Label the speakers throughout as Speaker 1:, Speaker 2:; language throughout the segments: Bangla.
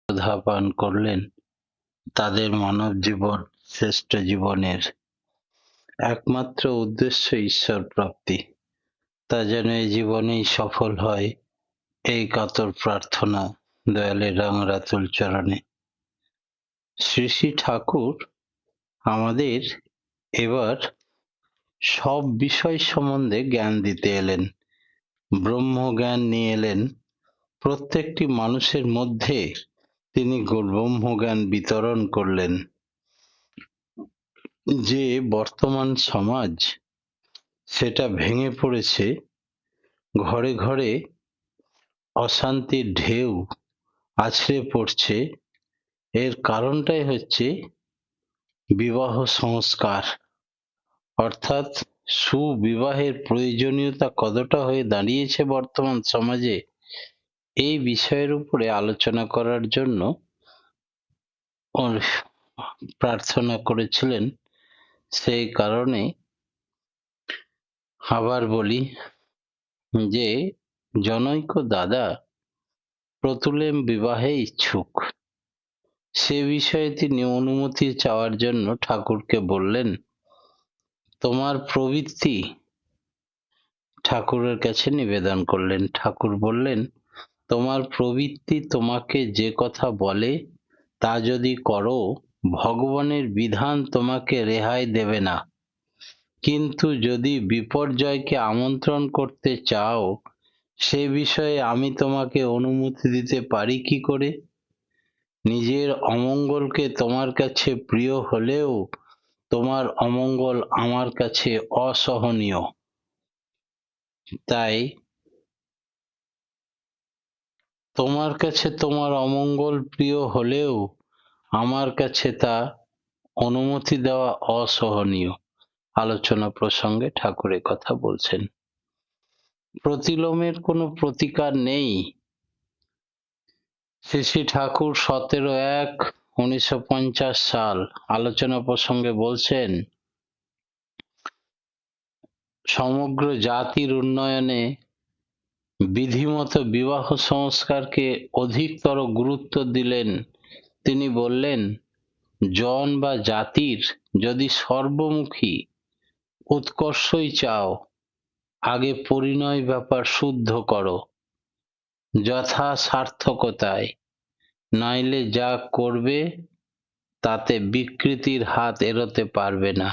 Speaker 1: সুধা পান করলেন তাদের মানব জীবন শ্রেষ্ঠ জীবনের একমাত্র উদ্দেশ্য ঈশ্বর প্রাপ্তি, তা যেন এই জীবনেই সফল হয়, এই কাতর প্রার্থনা দয়ালের রাঙারাতুল চরণে। শ্রী শ্রী ঠাকুর আমাদের এবার সব বিষয় সম্বন্ধে জ্ঞান দিতে এলেন, ব্রহ্মজ্ঞান নিয়ে এলেন। প্রত্যেকটি মানুষের মধ্যে তিনি ব্রহ্মজ্ঞান বিতরণ করলেন। যে বর্তমান সমাজ সেটা ভেঙে পড়েছে, ঘরে ঘরে অশান্তির ঢেউ আছড়ে পড়ছে, এর কারণটাই হচ্ছে বিবাহ সংস্কার, অর্থাৎ সুবিবাহের প্রয়োজনীয়তা কতটা হয়ে দাঁড়িয়েছে বর্তমান সমাজে, এই বিষয়ের উপরে আলোচনা করার জন্য প্রার্থনা করেছিলেন। সেই কারণে আবার বলি যে জনৈক দাদা প্রতুলেম বিবাহে ইচ্ছুক। সে বিষয়ে তিনি অনুমতি চাওয়ার জন্য ঠাকুরকে বললেন, তোমার প্রবৃত্তি ঠাকুরের কাছে নিবেদন করলেন। ঠাকুর বললেন, তোমার প্রবৃত্তি তোমাকে যে কথা বলে তা যদি করো, ভগবানের বিধান তোমাকে রেহাই দেবে না। কিন্তু যদি বিপর্যয়কে আমন্ত্রণ করতে চাও, সে বিষয়ে আমি তোমাকে অনুমতি দিতে পারি কি করে? নিজের অমঙ্গলকে তোমার কাছে প্রিয় হলেও তোমার অমঙ্গল আমার কাছে অসহনীয়। তাই তোমার কাছে তোমার অমঙ্গল প্রিয় হলেও আমার কাছে তা অনুমতি দেওয়া অসহনীয়। আলোচনা প্রসঙ্গে ঠাকুর কথা বলছেন। প্রতিলোমের কোনো প্রতিকার নেই। শ্রী শ্রী ঠাকুর 17/1/1950 সাল আলোচনা প্রসঙ্গে বলছেন, সমগ্র জাতির উন্নয়নে বিধিমত বিবাহ সংস্কারকে অধিকতর গুরুত্ব দিলেন। তিনি বললেন, জন বা জাতির যদি সর্বমুখী উৎকর্ষই চাও, আগে পরিণয় ব্যাপার শুদ্ধ করো যথা সার্থকতায়, নাইলে যা করবে তাতে বিকৃতির হাত এড়োতে পারবে না।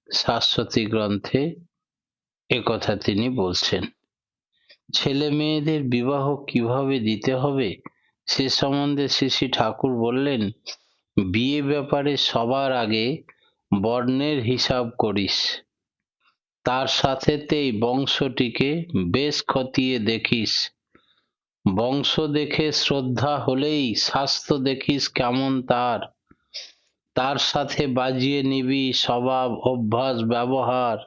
Speaker 1: শাশ্বতী গ্রন্থে একথা তিনি বলছেন। ছেলে মেয়েদের বিবাহ কিভাবে দিতে হবে সে সম্বন্ধে শ্রী শ্রী ঠাকুর বললেন, বিয়ে ব্যাপারে সবার আগে বর্ণের হিসাব করিস, তার সাথেতেই বংশটিকে বেশ খতিয়ে দেখিস। বংশ দেখে শ্রদ্ধা হলেই স্বাস্থ্য দেখিস কেমন তার, তার সাথে বাজিয়ে নিবি স্বভাব অভ্যাস ব্যবহার।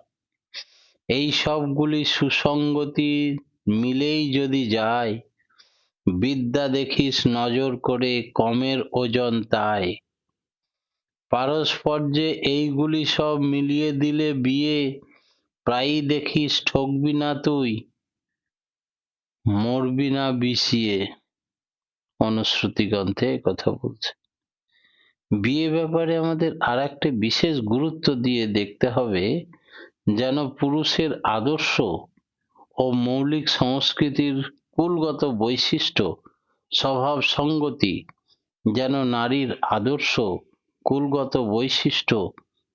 Speaker 1: এই সবগুলি সুসঙ্গতি মিলেই যদি যায়, বিদ্যা দেখিস নজর করে কমের ওজন তাই। পারস্পর্যে এইগুলি সব মিলিয়ে দিলে বিয়ে প্রায়ই দেখিস ঠকবি না তুই, মরবি না বিষিয়ে। অনুশ্রুতি গ্রন্থে কথা বলছে। বিয়ে ব্যাপারে আমাদের আর একটা বিশেষ গুরুত্ব দিয়ে দেখতে হবে, যেন পুরুষের আদর্শ ও মৌলিক সংস্কৃতির কুলগত বৈশিষ্ট্য স্বভাব সঙ্গতি যেন নারীর আদর্শ কুলগত বৈশিষ্ট্য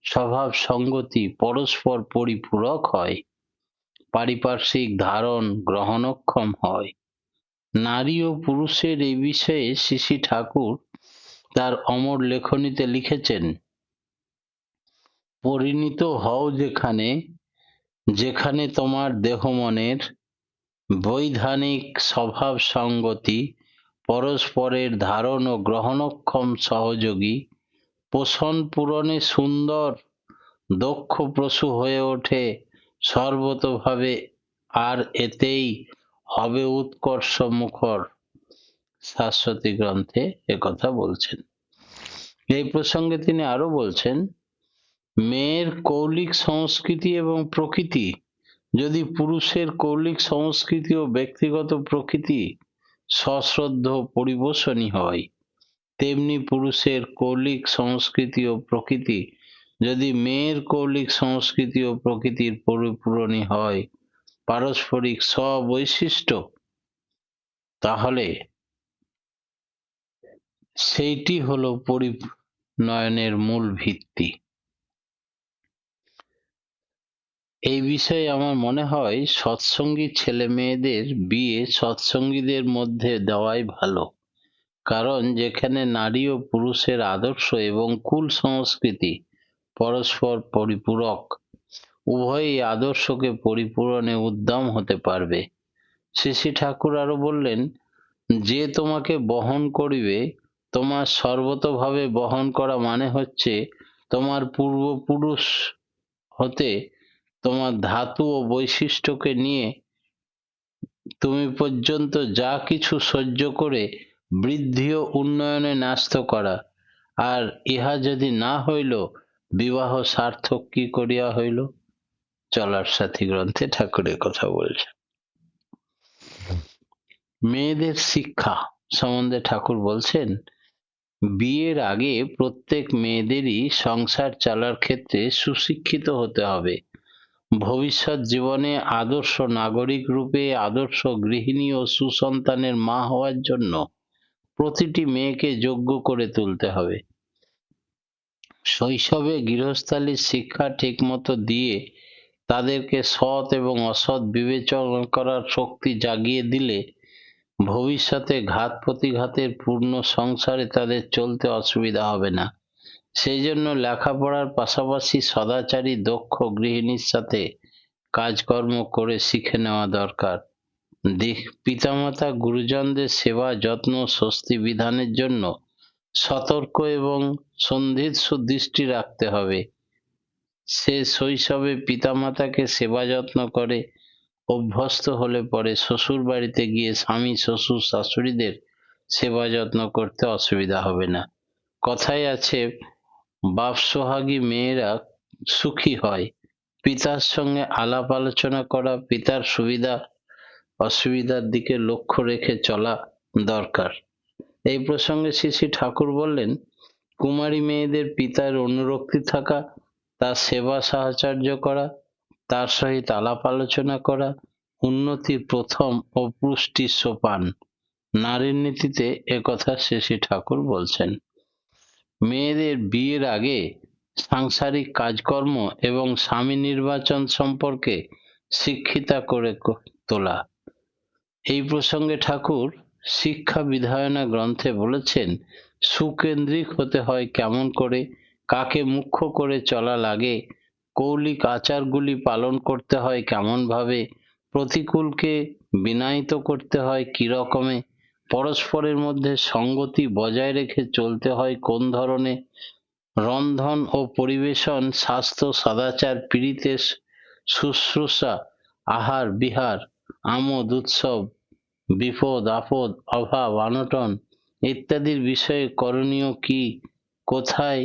Speaker 1: স্বভাব সঙ্গতি পরস্পর পরিপূরক হয়, পারিপার্শ্বিক ধারণ গ্রহণক্ষম হয়। নারী ও পুরুষের এই বিষয়ে শ্রী শ্রী ঠাকুর তার অমর লেখনীতে লিখেছেন, পরিণীত হও যেখানে, যেখানে তোমার দেহ মনের বৈধানিক স্বভাব সঙ্গতি পরস্পরের ধারণ ও গ্রহণক্ষম সহযোগী, পোষণ পূরণে সুন্দর দক্ষ প্রসূ হয়ে ওঠে সর্বতোভাবে, আর এতেই হবে উৎকর্ষ মুখর। শাশ্বতী গ্রন্থে একথা বলছেন। এই প্রসঙ্গে তিনি আরো বলছেন, মেয়ের কৌলিক সংস্কৃতি এবং প্রকৃতি যদি পুরুষের কৌলিক সংস্কৃতি ও ব্যক্তিগত প্রকৃতি সশ্রদ্ধ পরিপোষণই হয়। তেমনি পুরুষের কৌলিক সংস্কৃতি ও প্রকৃতি যদি মেয়ের কৌলিক সংস্কৃতি ও প্রকৃতির পরিপূরণই হয়, পারস্পরিক স্ববৈশিষ্ট্য, তাহলে সেইটি হলো পরিণয়নের মূল ভিত্তি। এই বিষয়ে আমার মনে হয় সৎসঙ্গী ছেলে মেয়েদের বিয়ে সৎসঙ্গীদের মধ্যে দেওয়াই ভালো। কারণ যেখানে নারী ও পুরুষের আদর্শ এবং কুল সংস্কৃতি পরস্পর পরিপূরক, উভয়ই আদর্শকে পরিপূরণে উদ্যম হতে পারবে। শ্রী শ্রী ঠাকুর আরো বললেন, যে তোমাকে বহন করিবে, তোমার সর্বতোভাবে বহন করা মানে হচ্ছে তোমার পূর্বপুরুষ হতে তোমার ধাতু ও বৈশিষ্ট্যকে নিয়ে তুমি পর্যন্ত যা কিছু সহ্য করে বৃদ্ধি ও উন্নয়নে ন্যস্ত করা। আর ইহা যদি না হইল, বিবাহ সার্থক কি করিয়া হইল? চলার সাথী গ্রন্থে ঠাকুরের কথা বলছে। মেয়েদের শিক্ষা সম্বন্ধে ঠাকুর বলছেন, বিয়ের আগে প্রত্যেক মেয়েদেরই সংসার চালার ক্ষেত্রে সুশিক্ষিত হতে হবে। ভবিষ্যৎ জীবনে আদর্শ নাগরিক রূপে আদর্শ গৃহিণী ও সুসন্তানের মা হওয়ার জন্য প্রতিটি মেয়েকে যোগ্য করে তুলতে হবে। শৈশবে গৃহস্থালির শিক্ষা ঠিকমতো দিয়ে তাদেরকে সৎ এবং অসৎ বিবেচনা করার শক্তি জাগিয়ে দিলে ভবিষ্যতে ঘাত প্রতিঘাতের পূর্ণ সংসারে তাদের চলতে অসুবিধা হবে না। সেই জন্য লেখাপড়ার পাশাপাশি সদাচারী দক্ষ গৃহিণীর সাথে কাজকর্ম করে শিখে নেওয়া দরকার। পিতামাতা গুরুজনদের সেবা যত্ন স্বস্তি বিধানের জন্য সতর্ক এবং সন্ধিৎসু দৃষ্টি রাখতে হবে। সে শৈশবে পিতামাতাকে সেবা যত্ন করে অভ্যস্ত হলে পরে শ্বশুর বাড়িতে গিয়ে স্বামী শ্বশুর শাশুড়িদের সেবা যত্ন করতে অসুবিধা হবে না। কথায় আছে, বাপ সোহাগী মেয়েরা সুখী হয়। পিতার সঙ্গে আলাপ আলোচনা করা, পিতার সুবিধা অসুবিধার দিকে লক্ষ্য রেখে চলা দরকার। এই প্রসঙ্গে শ্রী শ্রী ঠাকুর বললেন, কুমারী মেয়েদের পিতার অনুরক্তি থাকা, তার সেবা সাহচর্য করা, তার সহিত আলাপ আলোচনা করা উন্নতির প্রথম ও পুষ্টির সোপান। নারীর নীতিতে একথা শ্রী শ্রী ঠাকুর বলছেন। মেয়েদের বিয়ের আগে সাংসারিক কাজকর্ম এবং স্বামী নির্বাচন সম্পর্কে শিক্ষিতা করে তোলা। এই প্রসঙ্গে ঠাকুর শিক্ষা বিধায়না গ্রন্থে বলেছেন, সুকেন্দ্রিক হতে হয় কেমন করে, কাকে মুখ্য করে চলা লাগে, কৌলিক আচারগুলি পালন করতে হয় কেমন ভাবে, প্রতিকূলকে বিনায়িত করতে হয় কি রকমে, পরস্পরের মধ্যে সঙ্গতি বজায় রেখে চলতে হয় কোন ধরনে, রন্ধন ও পরিবেশন, স্বাস্থ্য সদাচার, পীড়িতে শুশ্রূষা, আহার বিহার, আমোদ উৎসব, বিপদ আপদ, অভাব অনটন ইত্যাদির বিষয়ে করণীয় কি, কোথায়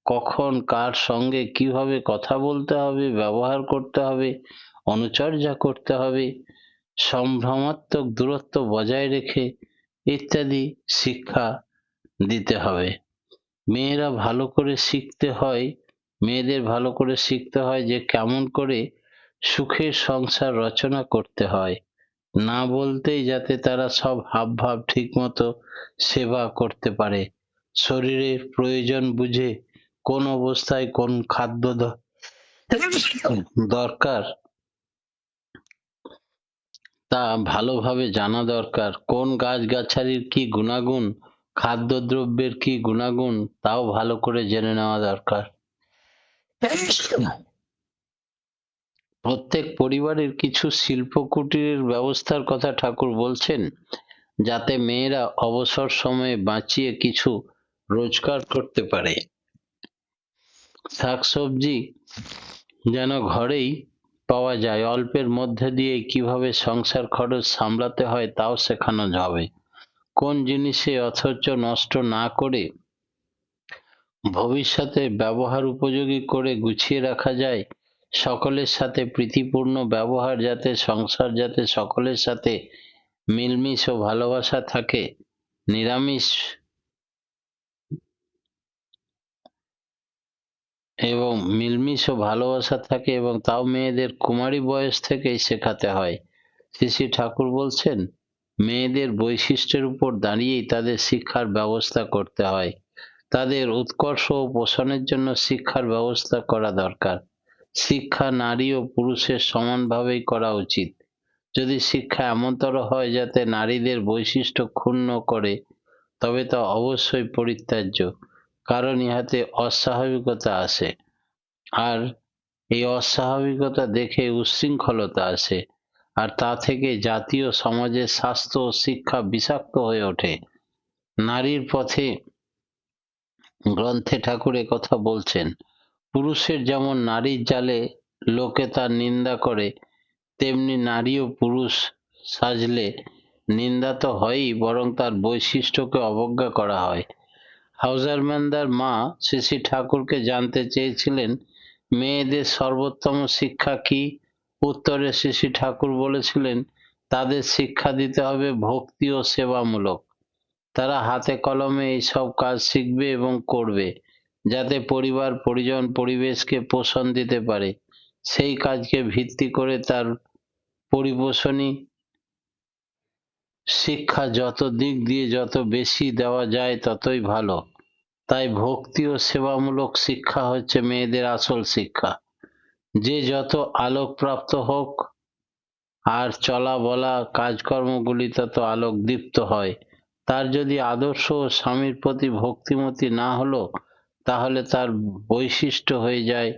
Speaker 1: কখন কার সঙ্গে কিভাবে কথা বলতে হবে, ব্যবহার করতে হবে, অনুচর্যা করতে হবে, সম্ভ্রমাত্মক দূরত্ব বজায় রেখে ইত্যাদি শিক্ষা দিতে হবে। মেয়েদের ভালো করে শিখতে হয় যে কেমন করে সুখের সংসার রচনা করতে হয়। না বলতেই যাতে তারা সব হাবভাব ঠিক মতো সেবা করতে পারে, শরীরের প্রয়োজন বুঝে কোন অবস্থায় কোন খাদ্য দরকার তা ভালোভাবে জানা দরকার। কোন গাছগাছালির কি গুণাগুণ, খাদ্যদ্রব্যের কি গুণাগুণ তাও ভালো করে জেনে নেওয়া দরকার। প্রত্যেক পরিবারের কিছু শিল্প কুটিরের ব্যবস্থার কথা ঠাকুর বলছেন, যাতে মেয়েরা অবসর সময়ে বাঁচিয়ে কিছু রোজগার করতে পারে। শাকসবজি যেন ঘরেই পাওয়া যায়, অল্পের মধ্যে দিয়ে কিভাবে সংসার খরচ সামলাতে হয় তাও শেখানো যাবে। কোন জিনিসে অথচ নষ্ট না করে ভবিষ্যতে ব্যবহার উপযোগী করে গুছিয়ে রাখা যায়, সকলের সাথে প্রীতিপূর্ণ ব্যবহার, যাতে সংসার যাতে সকলের সাথে মিলমিশ ও ভালোবাসা থাকে, নিরামিষ এবং মিলমিশ ও ভালোবাসা থাকে এবং তাও মেয়েদের কুমারী বয়স থেকেই শেখাতে হয়। শ্রী শ্রী ঠাকুর বলছেন, মেয়েদের বৈশিষ্ট্যের উপর দাঁড়িয়েই তাদের শিক্ষার ব্যবস্থা করতে হয়। তাদের উৎকর্ষ ও পোষণের জন্য শিক্ষার ব্যবস্থা করা দরকার। শিক্ষা নারী ও পুরুষের সমানভাবেই করা উচিত। যদি শিক্ষা এমনতর হয় যাতে নারীদের বৈশিষ্ট্য ক্ষুণ্ণ করে, তবে তা অবশ্যই পরিত্যাজ্য, কারণ ইহাতে অস্বাভাবিকতা আসে। আর এই অস্বাভাবিকতা দেখে উচ্ছৃঙ্খলতা আসে, আর তা থেকে জাতীয় সমাজের স্বাস্থ্য ও শিক্ষা বিষাক্ত হয়ে ওঠে। নারীর পথে গ্রন্থে ঠাকুর কথা বলছেন, পুরুষের যেমন নারীর জালে লোকে তার নিন্দা করে, তেমনি নারী ও পুরুষ সাজলে নিন্দা তো হয়ই, বরং তার বৈশিষ্ট্যকে অবজ্ঞা করা হয়। হাউজারম্যানদার মা শ্রী শ্রী ঠাকুরকে জানতে চেয়েছিলেন, মেয়েদের সর্বোত্তম শিক্ষা কি? উত্তরে শ্রী শ্রী ঠাকুর বলেছিলেন, তাদের শিক্ষা দিতে হবে ভক্তি ও সেবামূলক। তারা হাতে কলমে এইসব কাজ শিখবে এবং করবে, যাতে পরিবার, পরিজন, পরিবেশকে পোষণ দিতে পারে। সেই কাজকে ভিত্তি করে তার পরিপোষণী শিক্ষা যত দিক দিয়ে যত বেশি দেওয়া যায় ততই ভালো। তাই ভক্তি ও সেবামূলক শিক্ষা হচ্ছে মেয়েদের আসল শিক্ষা। যে যত আলোকপ্রাপ্ত হোক, আর চলা বলা কাজকর্মগুলি তত আলোকদীপ্ত হয়। তার যদি আদর্শ ও স্বামীর প্রতি ভক্তিমতী না হলো, তাহলে তার বৈশিষ্ট্য হয়ে যায়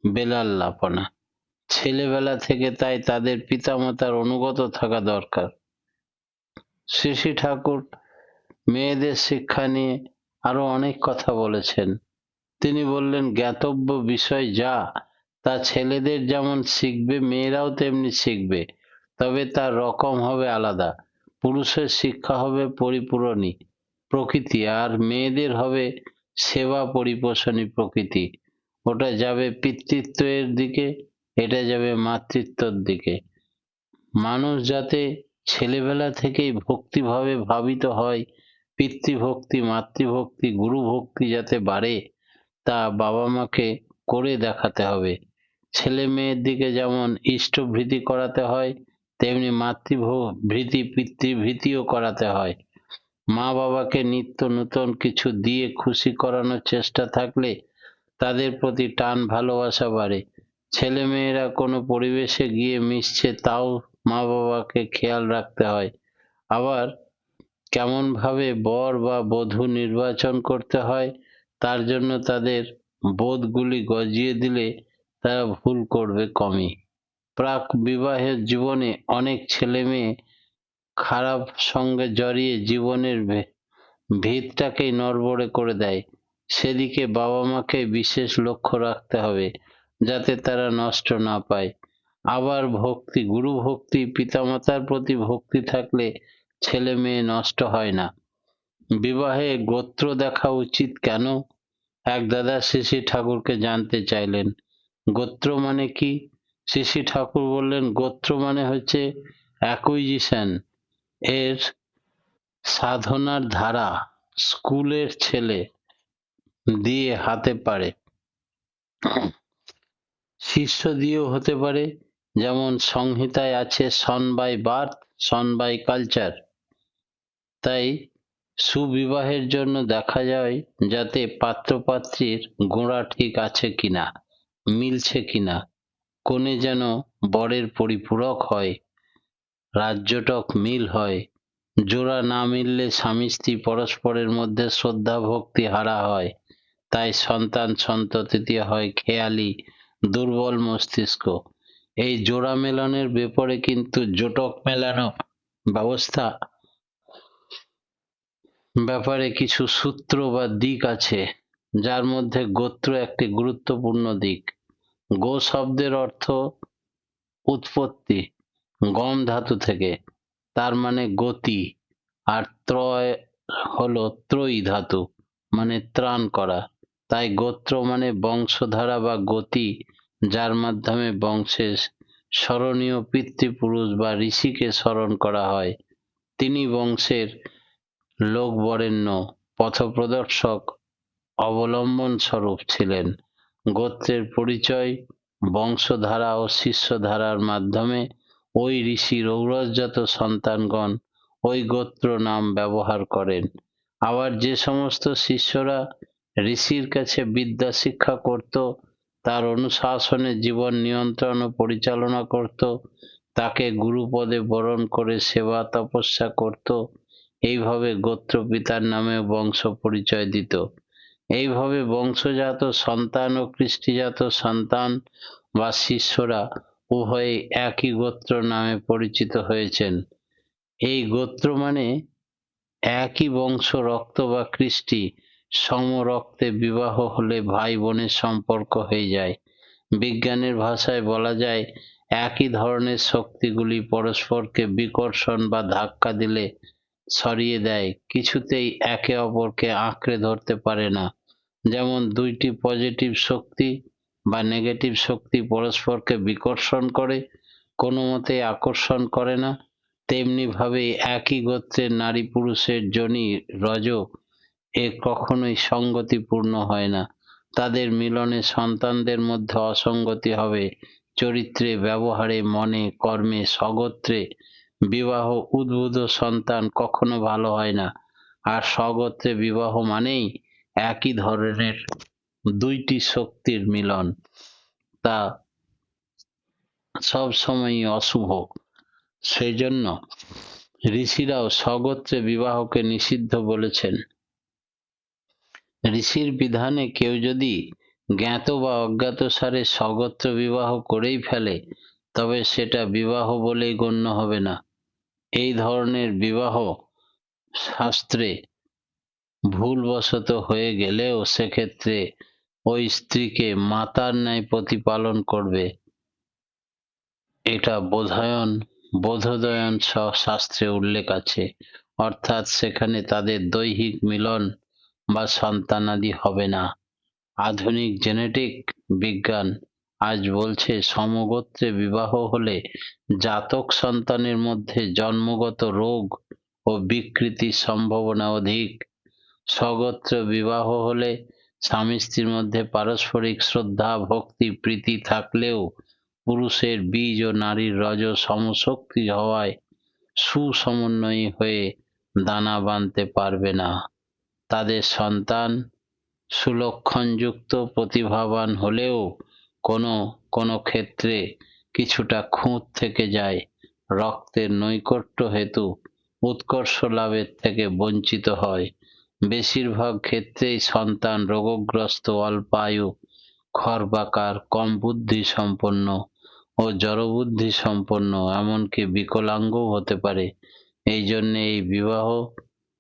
Speaker 1: বেলাল্লাপনা। ছেলেবেলা থেকে তাই তাদের পিতামাতার অনুগত থাকা দরকার। শ্রী শ্রী ঠাকুর মেয়েদের শিক্ষা নিয়ে আরো অনেক কথা বলেছেন। তিনি বললেন, জ্ঞাতব্য বিষয় যা, তা ছেলেদের যেমন শিখবে, মেয়েরাও তেমনি শিখবে, তবে তার রকম হবে আলাদা। পুরুষের শিক্ষা হবে পরিপূরণী প্রকৃতি, আর মেয়েদের হবে সেবা পরিপোষণী প্রকৃতি। ওটা যাবে পিতৃত্বের দিকে, এটা যাবে মাতৃত্বর দিকে। মানুষ যাতে ছেলেবেলা থেকেই ভক্তিভাবে ভাবিত হয়, পিতৃভক্তি, মাতৃভক্তি, গুরুভক্তি যাতে বাড়ে, তা বাবা মাকে করে দেখাতে হবে। ছেলে মেয়ের দিকে যেমন ইষ্টভৃতি করাতে হয়, তেমনি মাতৃভৃতি, পিতৃভৃতিও করাতে হয়। মা বাবাকে নিত্য নূতন কিছু দিয়ে খুশি করানোর চেষ্টা থাকলে তাদের প্রতি টান ভালোবাসা বাড়ে। ছেলে মেয়েরা কোনো পরিবেশে গিয়ে মিশছে, তাও মা বাবাকে খেয়াল রাখতে হয়। আবার কেমন ভাবে বর বা বধূ নির্বাচন করতে হয়, তার জন্য তাদের বোধগুলি গজিয়ে দিলে তারা ভুল করবে কমই। প্রাক বিবাহের জীবনে অনেক ছেলে মেয়ে খারাপ সঙ্গে জড়িয়ে জীবনের ভিতটাকেই নড়বড়ে করে দেয়। সেদিকে বাবা মাকে বিশেষ লক্ষ্য রাখতে হবে, যাতে তারা নষ্ট না পায়। আবার ভক্তি, গুরু ভক্তি, পিতামাতার প্রতি ভক্তি থাকলে ছেলে মেয়ে নষ্ট হয় না। বিবাহে গোত্র দেখা উচিত কেন? এক দাদা শ্রী শ্রী ঠাকুরকে জানতে চাইলেন, গোত্র মানে কি? শ্রী শ্রী ঠাকুর বললেন, গোত্র মানে হচ্ছে অ্যাকুইজিশন, এর সাধনার ধারা। স্কুলের ছেলে দিয়ে হাতে পারে, শিষ্য দিয়েও হতে পারে। যেমন সংহিতায় আছে son by birth, son by culture. তাই সুবিবাহের জন্য দেখা যায় যাতে পাত্রপাত্রীর গোড়া ঠিক আছে কিনা, মিলছে কিনা, কনে যেন বরের পরিপূরক হয়, রাজ্যটক মিল হয়। জোড়া না মিললে স্বামী স্ত্রী পরস্পরের মধ্যে শ্রদ্ধা ভক্তি হারা হয়। তাই সন্তান সন্ততিতে হয় খেয়ালি, দুর্বল মস্তিষ্ক। এই জোড়া মেলানোর ব্যাপারে কিন্তু জোটক মেলানো ব্যবস্থা ব্যাপারে কিছু সূত্র বা দিক আছে, যার মধ্যে গোত্র একটি গুরুত্বপূর্ণ দিক। গো শব্দের অর্থ উৎপত্তি, গম ধাতু থেকে, তার মানে গতি। আর ত্রয় হলো ত্রয়ী ধাতু, মানে ত্রাণ করা। তাই গোত্র মানে বংশধারা বা গতি, যার মাধ্যমে বংশের স্মরণীয় পিতৃপুরুষ বা ঋষিকে স্মরণ করা হয়। তিনি বংশের লোকবরেণ্য, পথপ্রদর্শক, অবলম্বন স্বরূপ ছিলেন। গোত্রের পরিচয় বংশধারা ও শিষ্যধারার মাধ্যমে ওই ঋষির ঔরসজাত সন্তানগণ ওই গোত্র নাম ব্যবহার করেন। আবার যে সমস্ত শিষ্যরা ঋষির কাছে বিদ্যা শিক্ষা করত, তার অনুশাসনে জীবন নিয়ন্ত্রণ ও পরিচালনা করত, তাকে গুরুপদে বরণ করে সেবা তপস্যা করত, এইভাবে গোত্রপিতার নামে বংশ পরিচয় দিত। এইভাবে বংশজাত সন্তান ও কৃষ্টিজাত সন্তান বা শিষ্যরা উভয়ে একই গোত্র নামে পরিচিত হয়েছেন। এই গোত্র মানে একই বংশ, রক্ত বা কৃষ্টি সমরক্তে বিবাহ হলে ভাই বোনের সম্পর্ক হয়ে যায়। বিজ্ঞানের ভাষায় বলা যায়, একই ধরনের শক্তিগুলি পরস্পরকে বিকর্ষণ বা ধাক্কা দিলে সরিয়ে দেয়, কিছুতেই একে অপরকে আঁকড়ে ধরতে পারে না। যেমন দুইটি পজিটিভ শক্তি বা নেগেটিভ শক্তি পরস্পরকে বিকর্ষণ করে, কোনো মতেই আকর্ষণ করে না, তেমনি ভাবে একই গোত্রের নারী পুরুষের যোনি রজ এ কখনোই সঙ্গতিপূর্ণ হয় না। তাদের মিলনে সন্তানদের মধ্যে অসঙ্গতি হবে, চরিত্রে, ব্যবহারে, মনে, কর্মে। স্বগোত্রে বিবাহ উদ্ভূত সন্তান কখনো ভালো হয় না। আর স্বগোত্রে বিবাহ মানেই একই ধরনের দুইটি শক্তির মিলন, তা সবসময়ই অশুভ। সেই জন্য ঋষিরাও স্বগোত্রে বিবাহকে নিষিদ্ধ বলেছেন। ঋষির বিধানে কেউ যদি জ্ঞাত বা অজ্ঞাতসারে স্বগোত্র বিবাহ করেই ফেলে, তবে সেটা বিবাহ বলেই গণ্য হবে না। এই ধরনের বিবাহ শাস্ত্রে ভুলবশত হয়ে গেলেও সেক্ষেত্রে ওই স্ত্রীকে মাতার ন্যায় প্রতিপালন করবে। এটা বোধোদয়ন শাস্ত্রে উল্লেখ আছে। অর্থাৎ সেখানে তাদের দৈহিক মিলন বা সন্তানাদি হবে না। আধুনিক জেনেটিক বিজ্ঞান আজ বলছে, সমগোত্রে বিবাহ হলে জাতক সন্তানের মধ্যে জন্মগত রোগ ও বিকৃতির সম্ভাবনা অধিক। স্বগোত্র বিবাহ হলে স্বামী স্ত্রীর মধ্যে পারস্পরিক শ্রদ্ধা, ভক্তি, প্রীতি থাকলেও পুরুষের বীজ ও নারীর রজ সমশক্তি হওয়ায় সুসমন্বয়ী হয়ে দানা বাঁধতে পারবে না। তাদের সন্তান সুলক্ষণযুক্ত, প্রতিভাবান হলেও কোনো কোনো ক্ষেত্রে কিছুটা খুঁত থেকে যায়। রক্তের নৈকট্য হেতু উৎকর্ষ লাভের থেকে বঞ্চিত হয়। বেশিরভাগ ক্ষেত্রেই সন্তান রোগগ্রস্ত, অল্পায়ু, খর্বাকার, কম বুদ্ধি সম্পন্ন ও জড়বুদ্ধি সম্পন্ন, এমনকি বিকলাঙ্গও হতে পারে। এই জন্য এই বিবাহ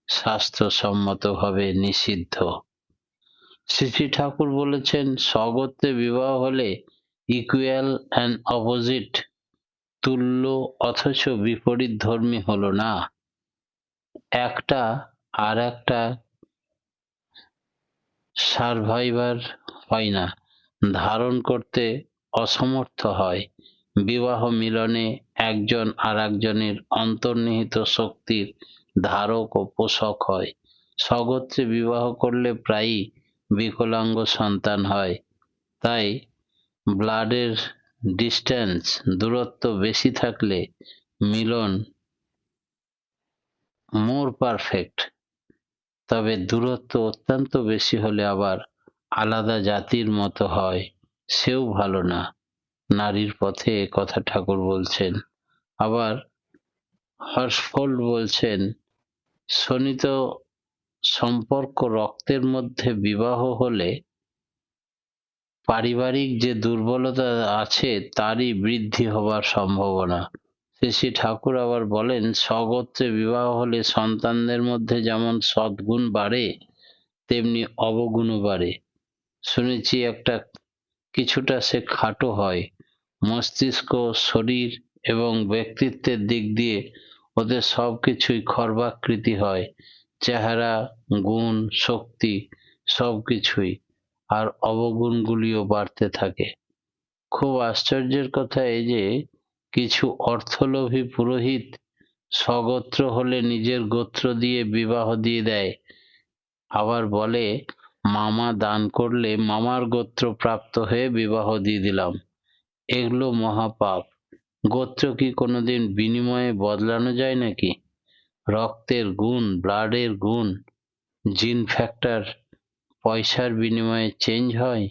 Speaker 1: শাস্ত্রসম্মতভাবে নিষিদ্ধ। শ্রী ঠাকুর বলেছেন, স্বগোত্রে বিবাহ হলে ইকুয়াল অ্যান্ড অপোজিট, তুল্য অথচ বিপরীত ধর্মী হলো না। একটা আর একটা সারভাইভার হয় না, ধারণ করতে অসমর্থ হয়। বিবাহ মিলনে একজন আর একজনের অন্তর্নিহিত শক্তির ধারক ও পোষক হয়। স্বগোত্রে বিবাহ করলে প্রায়ই বিকলাঙ্গ সন্তান হয়। তাই ব্লাডের ডিস্টেন্স, দূরত্ব বেশি থাকলে মিলন মোর পারফেক্ট, তবে দূরত্ব অত্যন্ত বেশি হলে আবার আলাদা জাতির মতো হয়, সেও ভালো না। নারীর পথে এ কথা ঠাকুর বলছেন। আবার হর্সফোল্ড বলছেন, শোণিত সম্পর্ক রক্তের মধ্যে বিবাহ হলে পারিবারিক যে দুর্বলতা আছে তারই বৃদ্ধি হবার সম্ভাবনা। শ্রী ঠাকুর আবার বলেন, স্বগোত্রে বিবাহ হলে সন্তানদের মধ্যে যেমন সদ্গুণ বাড়ে, তেমনি অবগুণও বাড়ে। শুনেছি একটা কিছুটা সে খাটো হয়। মস্তিষ্ক, শরীর এবং ব্যক্তিত্বের দিক দিয়ে ওদের সবকিছুই খর্বাকৃতি হয়। চেহারা, গুণ, শক্তি সবকিছুই। আর অবগুণগুলিও বাড়তে থাকে। খুব আশ্চর্যের কথা এই যে কিছু অর্থলোভী পুরোহিত স্বগোত্র হলে নিজের গোত্র দিয়ে বিবাহ দিয়ে দেয়, আবার বলে মামা দান করলে মামার গোত্র প্রাপ্ত হয়ে বিবাহ দিয়ে দিলাম। এগুলো মহাপাপ। গোত্র কি কোনোদিন বিনিময়ে বদলানো যায় নাকি? রক্তের গুণ, ব্লাডের গুণ, জিন ফ্যাক্টর পয়সার বিনিময়ে চেঞ্জ হয়?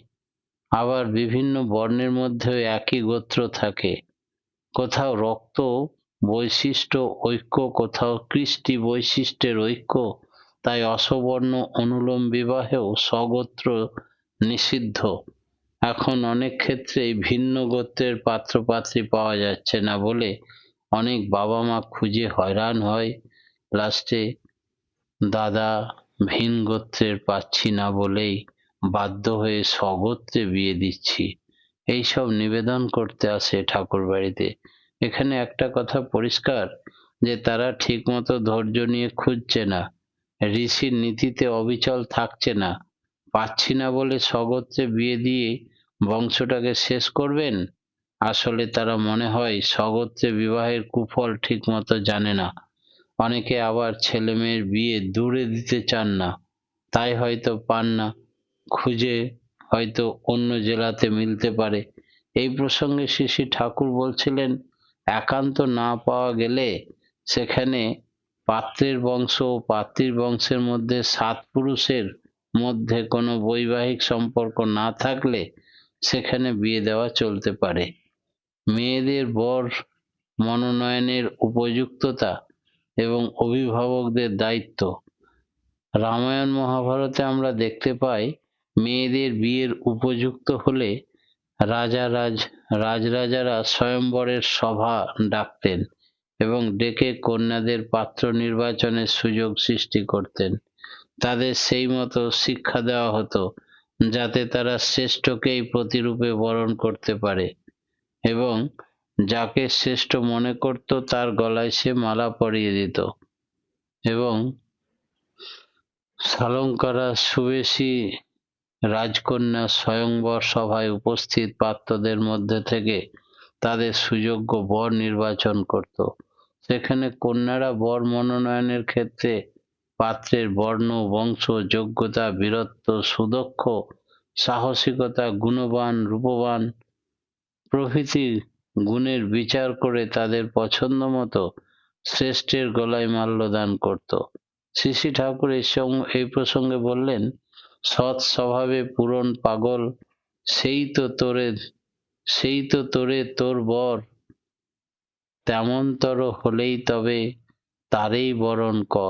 Speaker 1: আবার বিভিন্ন বর্ণের মধ্যেও একই গোত্র থাকে। কোথাও রক্ত বৈশিষ্ট্য ঐক্য, কোথাও কৃষ্টি বৈশিষ্ট্যের ঐক্য। তাই অসবর্ণ অনুলোম বিবাহেও স্বগোত্র নিষিদ্ধ। এখন অনেক ক্ষেত্রেই ভিন্ন গোত্রের পাত্রপাত্রী পাওয়া যাচ্ছে না বলে অনেক বাবা মা খুঁজে হয়রান হয়। লাস্টে দাদা ভিন গোত্রের পাচ্ছি না বলেই বাধ্য হয়ে স্বগোত্রে বিয়ে দিচ্ছি, এইসব নিবেদন করতে আসে ঠাকুর বাড়িতে। এখানে একটা কথা পরিষ্কার যে তারা ঠিক মতো ধৈর্য নিয়ে খুঁজছে না, ঋষির নীতিতে অবিচল থাকছে না। পাচ্ছি না বলে স্বগোত্রে বিয়ে দিয়ে বংশটাকে শেষ করবেন। আসলে তারা মনে হয় স্বগোত্রে বিবাহের কুফল ঠিক মতো জানে না। অনেকে আবার ছেলে মেয়ের বিয়ে দূরে দিতে চান না, তাই হয়তো পান না, খুঁজে হয়তো অন্য জেলাতে মিলতে পারে। এই প্রসঙ্গে শ্রী শ্রী ঠাকুর বলছিলেন, একান্ত না পাওয়া গেলে সেখানে পাত্রের বংশ ও পাত্রীর বংশের মধ্যে সাত পুরুষের মধ্যে কোনো বৈবাহিক সম্পর্ক না থাকলে সেখানে বিয়ে দেওয়া চলতে পারে। মেয়েদের বর মনোনয়নের উপযুক্ততা এবং অভিভাবকদের দায়িত্ব। রামায়ণ মহাভারতে আমরা দেখতে পাই মেয়েদের বিয়ের উপযুক্ত হলে রাজরাজারা স্বয়ংবরের সভা ডাকতেন এবং ডেকে কন্যাদের পাত্র নির্বাচনের সুযোগ সৃষ্টি করতেন। তাদের সেই মতো শিক্ষা দেওয়া হতো যাতে তারা শ্রেষ্ঠকেই প্রতিরূপে বরণ করতে পারে এবং যাকে শ্রেষ্ঠ মনে করত তার গলায় সে মালা পরিয়ে দিত। এবং শালঙ্কারা সুবেশী রাজকন্যা স্বয়ংবর সভায় উপস্থিত পাত্রদের মধ্যে থেকে তাদের সুযোগ্য বর নির্বাচন করত। সেখানে কন্যারা বর মনোনয়নের ক্ষেত্রে পাত্রের বর্ণ, বংশ, যোগ্যতা, বীরত্ব, সুদক্ষ, সাহসিকতা, গুণবান, রূপবান প্রভৃতি গুণের বিচার করে তাদের পছন্দ মতো শ্রেষ্ঠের গলায় মাল্যদান করত। শ্রী শ্রী ঠাকুর এই প্রসঙ্গে বললেন, সৎ স্বভাবে পূরণ পাগল, সেই তো তোরে তোর বর, তেমনতর হলেই তবে তারেই বরণ কর।